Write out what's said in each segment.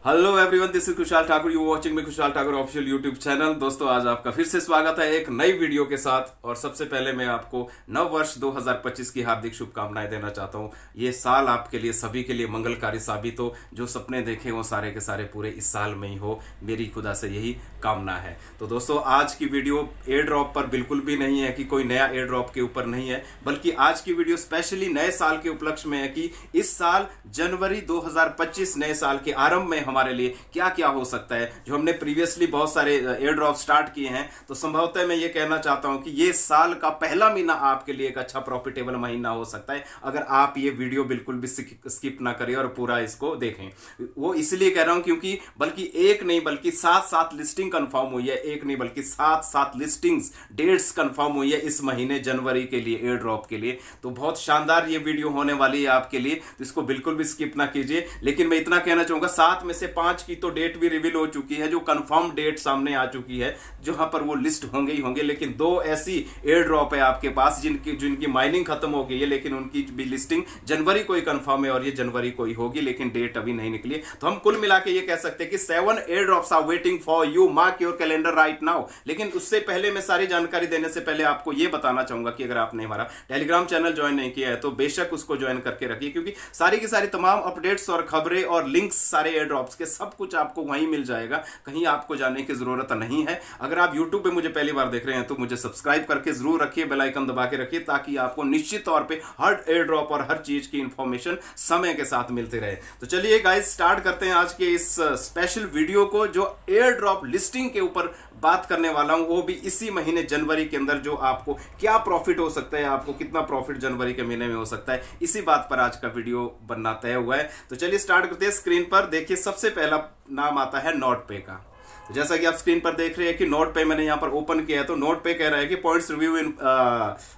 Hello everyone, this is खुशहाल Thakur. You watching me खुशहाल Thakur official YouTube channel. दोस्तों, आज आपका फिर से स्वागत है एक नई वीडियो के साथ। और सबसे पहले मैं आपको नव वर्ष 2025 की हार्दिक शुभकामनाएं देना चाहता हूं। ये साल आपके लिए सभी के लिए मंगलकारी साबित हो। जो सपने देखे वो सारे के सारे पूरे इस साल में ही हो, मेरी खुदा से यही कामना है। तो दोस्तों, आज की वीडियो एयर ड्रॉप पर बिल्कुल भी नहीं है कि कोई नया एयर ड्रॉप के ऊपर नहीं है, बल्कि आज की वीडियो स्पेशली नए साल के उपलक्ष्य में है कि इस साल जनवरी 2025 नए साल के आरंभ में हमारे लिए क्या क्या हो सकता है। जो हमने प्रीवियसली बहुत सारे एयर ड्रॉप स्टार्ट किए हैं, तो संभवतः मैं ये कहना चाहता हूं कि ये साल का पहला महीना आपके लिए एक अच्छा प्रॉफिटेबल महीना हो सकता है, अगर आप ये वीडियो बिल्कुल भी स्किप ना करें और पूरा इसको देखें। वो इसलिए कह रहा हूं क्योंकि बल्कि एक नहीं बल्कि सात सात लिस्टिंग कंफर्म हुई है। एक नहीं बल्कि सात सात लिस्टिंग्स, डेट्स कंफर्म हुई है इस महीने जनवरी के लिए, एयर ड्रॉप के लिए। तो बहुत शानदार ये वीडियो होने वाली है आपके लिए, तो इसको बिल्कुल भी स्किप ना कीजिए। लेकिन मैं इतना कहना चाहूंगा, 7 में से 5 की तो डेट भी रिवील हो चुकी है, जो कंफर्म डेट सामने आ चुकी है, जहां पर वो लिस्ट होंगे ही होंगे। लेकिन 2 ऐसी एयर ड्रॉप है आपके पास जिनकी माइनिंग खत्म हो गई है, लेकिन उनकी भी लिस्टिंग जनवरी को ही कंफर्म है और ये जनवरी को ही होगी, लेकिन डेट अभी नहीं निकली है। तो हम कुल मिला के ये कह सकते हैं कि 7 air drops are waiting for you. Mark your calendar right now. लेकिन उससे पहले, मैं सारी जानकारी देने से पहले आपको यह बताना चाहूंगा कि अगर आपने हमारा टेलीग्राम चैनल ज्वाइन नहीं किया है तो बेशक उसको ज्वाइन करके रखिए, क्योंकि सारी की सारी तमाम अपडेट्स और खबरें और लिंक्स सारे एयर ड्रॉप्स के सब कुछ आपको वहीं मिल जाएगा। कहीं आपको जाने की जरूरत नहीं है। अगर आप YouTube पे मुझे पहली बार देख रहे हैं तो मुझे सब्सक्राइब करके जरूर रखिए, बेल आइकन दबा के रखिए, ताकि आपको निश्चित तौर पे हर एयर ड्रॉप और हर चीज की इंफॉर्मेशन समय के साथ मिलती रहे। तो चलिए गाइस, स्टार्ट करते हैं आज के इस स्पेशल वीडियो को, जो एयर ड्रॉप लिस्टिंग के ऊपर बात करने वाला हूं, वो भी इसी महीने जनवरी के अंदर। जो आपको क्या प्रॉफिट हो सकता है, आपको कितना प्रॉफिट जनवरी के महीने में हो सकता है, इसी बात पर आज का वीडियो बनना तय हुआ है। तो चलिए स्टार्ट करते हैं। स्क्रीन पर देखिए, सबसे पहला नाम आता है नोटपे का। तो जैसा कि आप स्क्रीन पर देख रहे हैं कि नोटपे मैंने यहां पर ओपन किया है, तो नोटपे कह रहा है कि पॉइंट्स रिव्यू इन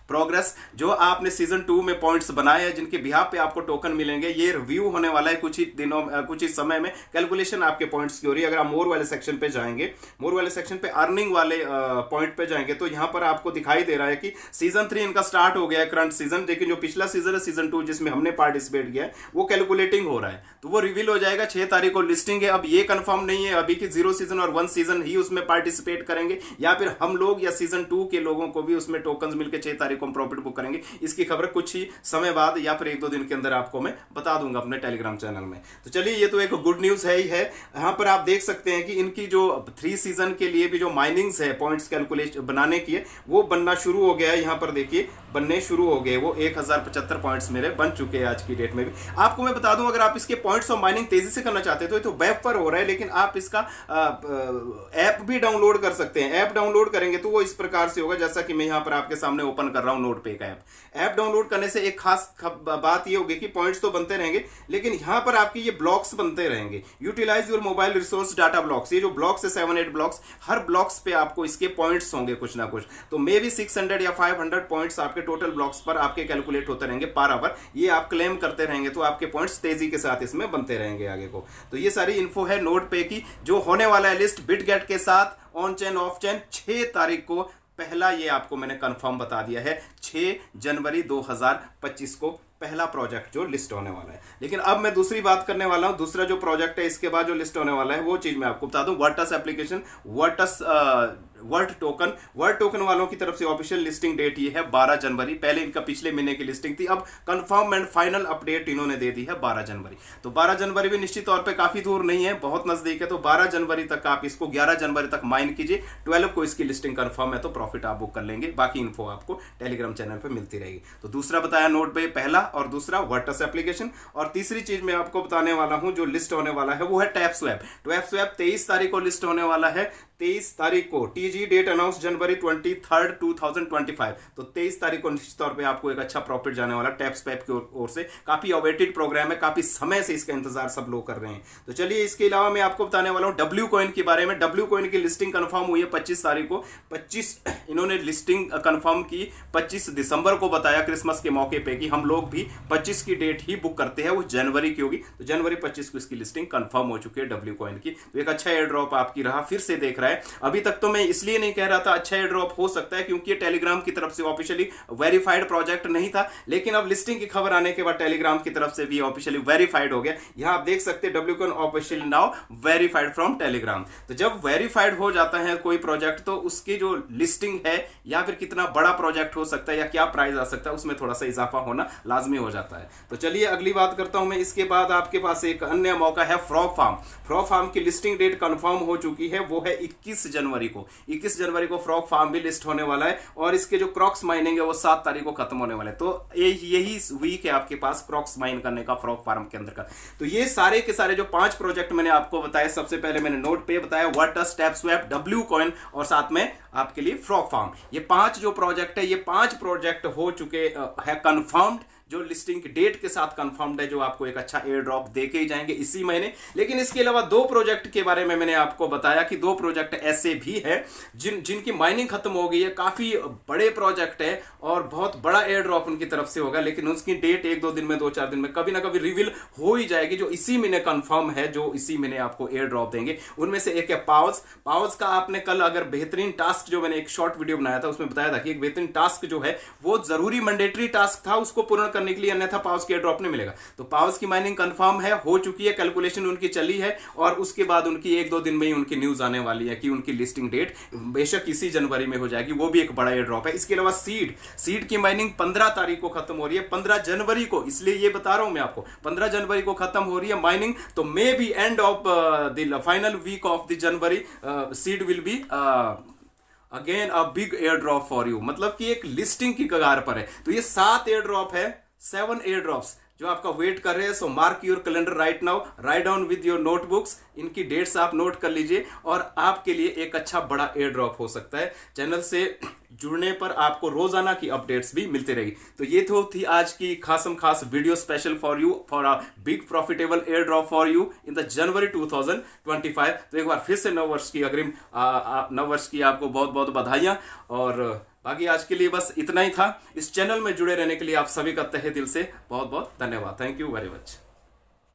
प्रोग्रेस। जो आपने सीजन 2 में पॉइंट्स बनाए हैं, जिनके बिहाफ पे आपको टोकन मिलेंगे, ये रिव्यू होने वाला है कुछ ही दिनों, कुछ ही समय में। कैलकुलेशन आपके पॉइंट्स की हो रही है। अगर आप मोर वाले सेक्शन पे जाएंगे, मोर वाले सेक्शन पे अर्निंग वाले पॉइंट पे जाएंगे, तो यहां पर आपको दिखाई दे रहा है कि सीजन 3 इनका स्टार्ट हो गया है, करंट सीजन। लेकिन जो पिछला सीजन है, सीजन 2, जिसमें हमने पार्टिसिपेट किया है, वो कैलकुलेटिंग हो रहा है, तो वो रिवील हो जाएगा। 6 तारीख को लिस्टिंग है। अब ये कंफर्म नहीं है अभी कि 0 सीजन और 1 सीजन ही उसमें पार्टिसिपेट करेंगे, या फिर हम लोग या सीजन 2 के लोगों को भी उसमें टोकन मिलकर 6 तारीख को हम प्रॉफिट बुक करेंगे। इसकी खबर कुछ ही समय बाद या फिर 1-2 दिन के अंदर आपको मैं बता दूंगा अपने टेलीग्राम चैनल में। तो चलिए, ये तो एक गुड न्यूज है ही है। यहां पर आप देख सकते हैं कि इनकी जो 3 सीजन के लिए भी जो माइनिंग्स है, पॉइंट्स कैलकुलेशन बनाने की है, वो बनना शुरू हो गया है। यहां पर देखिए, बनने शुरू हो गए। वो 1075 पॉइंट्स मेरे बन चुके हैं आज की डेट में भी। आपको मैं बता दूं, अगर आप इसके पॉइंट्स और माइनिंग तेजी से करना चाहते हैं तो ये तो वेब पर हो रहा है, लेकिन आप इसका ऐप भी डाउनलोड कर सकते हैं। ऐप डाउनलोड करेंगे तो वो इस प्रकार से होगा, जैसा कि मैं यहां पर आपके सामने ओपन कर रहा हूं नोटपे का ऐप डाउनलोड करने से एक खास बात ये होगी कि पॉइंट्स तो बनते रहेंगे, लेकिन यहां पर आपकी ये ब्लॉक्स बनते रहेंगे। Utilise your mobile resource data blocks. ये जो ब्लॉक्स है 7-8 ब्लॉक्स, हर ब्लॉक्स पे आपको इसके पॉइंट्स होंगे कुछ ना कुछ। तो मे भी 600 या 500 पॉइंट्स आपके टोटल ब्लॉक्स पर आपके कैलकुलेट होते रहेंगे पर आवर। ये आप क्लेम करते रहेंगे तो आपके पॉइंट्स तेजी के साथ इसमें बनते रहेंगे आगे को। तो ये सारी इन्फो है नोटपे की, जो होने वाला है लिस्ट बिटगेट के साथ ऑन चेन ऑफ चेन 6 तारीख को। पहला ये आपको मैंने कंफर्म बता दिया है, 6 जनवरी 2025 को पहला प्रोजेक्ट जो लिस्ट होने वाला है। लेकिन अब मैं दूसरी बात करने वाला हूं। दूसरा जो प्रोजेक्ट है इसके बाद जो लिस्ट होने वाला है, वो चीज मैं आपको बता दूं। वर्टस एप्लीकेशन, वर्टस वर्ट टोकन वालों की तरफ से ऑफिशियल लिस्टिंग डेट ये है 12 जनवरी। पहले इनका पिछले महीने की लिस्टिंग थी, अब कंफर्म एंड फाइनल अपडेट इन्होंने दे दी है 12 जनवरी। तो 12 जनवरी भी निश्चित तौर पे काफी दूर नहीं है, बहुत नजदीक है। तो 12 जनवरी तक आप इसको 11 जनवरी तक माइन कीजिए। 12 को इसकी लिस्टिंग कंफर्म है, तो प्रॉफिट आप बुक कर लेंगे। बाकी इन्फो आपको टेलीग्राम चैनल पे मिलती रहेगी। तो दूसरा बताया नोटपे पहला, और दूसरा वर्टस एप्लीकेशन। और तीसरी चीज मैं आपको बताने वाला हूं जो लिस्ट होने वाला है, वो है टैपस्वैप। टैपस्वैप 23 तारीख को लिस्ट होने वाला है। 23 तारीख को टीजी डेट अनाउंस जनवरी 23, 2025। तो 23 तारीख को निश्चित तौर पे आपको एक अच्छा प्रॉफिट जाने वाला टैपस्वैप की ओर से। काफी अवेटेड प्रोग्राम है, काफी समय से इसका इंतजार सब लोग कर रहे हैं। तो चलिए, इसके अलावा मैं आपको बताने वाला हूं डब्ल्यू कॉइन के बारे में। डब्ल्यू कॉइन की लिस्टिंग कंफर्म हुई है 25 तारीख को। 25 इन्होंने लिस्टिंग कंफर्म की। 25 दिसंबर को बताया क्रिसमस के मौके पे कि हम लोग भी 25 की डेट ही बुक करते हैं, वो जनवरी की होगी। तो जनवरी 25 को इसकी लिस्टिंग कंफर्म हो चुकी है डब्ल्यू कॉइन की। तो एक अच्छा एयर ड्रॉप आपकी रहा, फिर से देख रहा है है। अभी तक तो मैं इसलिए नहीं कह रहा था अच्छा एयर ड्रॉप हो सकता है क्योंकि ये टेलीग्राम की तरफ से ऑफिशियली वेरीफाइड प्रोजेक्ट नहीं था, लेकिन अब लिस्टिंग की खबर आने के बाद टेलीग्राम की तरफ से भी ऑफिशियली वेरीफाइड हो गया। यहां आप देख सकते हैं WCoin officially now verified from Telegram. तो जब वेरीफाइड हो जाता है कोई प्रोजेक्ट तो उसकी जो लिस्टिंग है या फिर कितना बड़ा प्रोजेक्ट हो सकता है या क्या प्राइस आ सकता है उसमें थोड़ा सा इजाफा होना लाजमी हो जाता है। तो चलिए अगली बात करता हूं मैं। इसके बाद आपके पास एक अन्य मौका है फ्रॉग फार्म। फ्रॉग फार्म की लिस्टिंग डेट कंफर्म हो चुकी है, वो है 21 जनवरी को। 21 जनवरी को फ्रॉग फार्म भी लिस्ट होने वाला है और इसके जो क्रॉक्स माइनिंग है वो 7 तारीख को खत्म होने वाला है। तो यही वीक है आपके पास क्रॉक्स माइन करने का फ्रॉग फार्म के अंदर का। तो ये सारे के सारे जो 5 प्रोजेक्ट मैंने आपको बताया, सबसे पहले मैंने नोट पे बताया वर्टस, टैपस्वैप, WCoin और साथ में आपके लिए फ्रॉग फार्म। ये 5 जो प्रोजेक्ट है, ये 5 प्रोजेक्ट हो चुके है कंफर्म्ड, जो लिस्टिंग की डेट के साथ कंफर्म्ड है, जो आपको एक अच्छा एयर ड्रॉप देके ही जाएंगे इसी महीने। लेकिन इसके अलावा 2 प्रोजेक्ट के बारे में मैंने आपको बताया कि 2 प्रोजेक्ट ऐसे भी है जिनकी माइनिंग खत्म हो गई है, काफी बड़े प्रोजेक्ट है और बहुत बड़ा एयर ड्रॉप उनकी तरफ से होगा, लेकिन उसकी डेट 1-2 दिन में, 2-4 दिन में कभी ना कभी रिवील हो ही जाएगी, जो इसी महीने कंफर्म है, जो इसी महीने आपको एयर ड्रॉप देंगे। उनमें से एक है पाउज। पाउज का आपने कल अगर बेहतरीन टास्क, जो मैंने एक शॉर्ट वीडियो बनाया था उसमें बताया था कि एक बेहतरीन टास्क जो है वो जरूरी मैंडेटरी टास्क था, उसको पूर्ण करने के लिए, अन्यथा पाउस के एयर ड्रॉप नहीं मिलेगा। तो पाउस की माइनिंग कंफर्म है, हो चुकी है, कैलकुलेशन उनकी चली है और उसके बाद उनकी 1-2 दिन में ही उनकी न्यूज आने वाली है कि उनकी लिस्टिंग डेट बेशक इसी जनवरी में हो जाएगी। वो भी एक बड़ा एयर ड्रॉप है। इसके अलावा सीड की माइनिंग 15 तारीख को खत्म हो रही है, 15 जनवरी को, इसलिए ये बता रहा हूं मैं आपको, 15 जनवरी को खत्म हो रही है माइनिंग। तो maybe end of the final week of the January seed will be again a big air drop for you, मतलब कि एक लिस्टिंग की कगार पर है। तो ये 7 एयर ड्रॉप है, 7 एयर ड्रॉप्स जो आपका वेट कर रहे हैं। So mark your calendar right now, write down with your notebooks, इनकी डेट्स आप नोट कर लीजिए और आपके लिए एक अच्छा बड़ा एयर ड्रॉप हो सकता है। चैनल से जुड़ने पर आपको रोजाना की अपडेट्स भी मिलती रहेगी। तो ये तो थी आज की खासम खास video special for you, for a big profitable air drop for you in the January 2025। तो एक बार फिर से नव वर्ष की अग्रिम नव वर्ष की आपको बहुत बहुत बधाइयां। और बाकी आज के लिए बस इतना ही था। इस चैनल में जुड़े रहने के लिए आप सभी का तहे दिल से बहुत बहुत धन्यवाद। Thank you very much.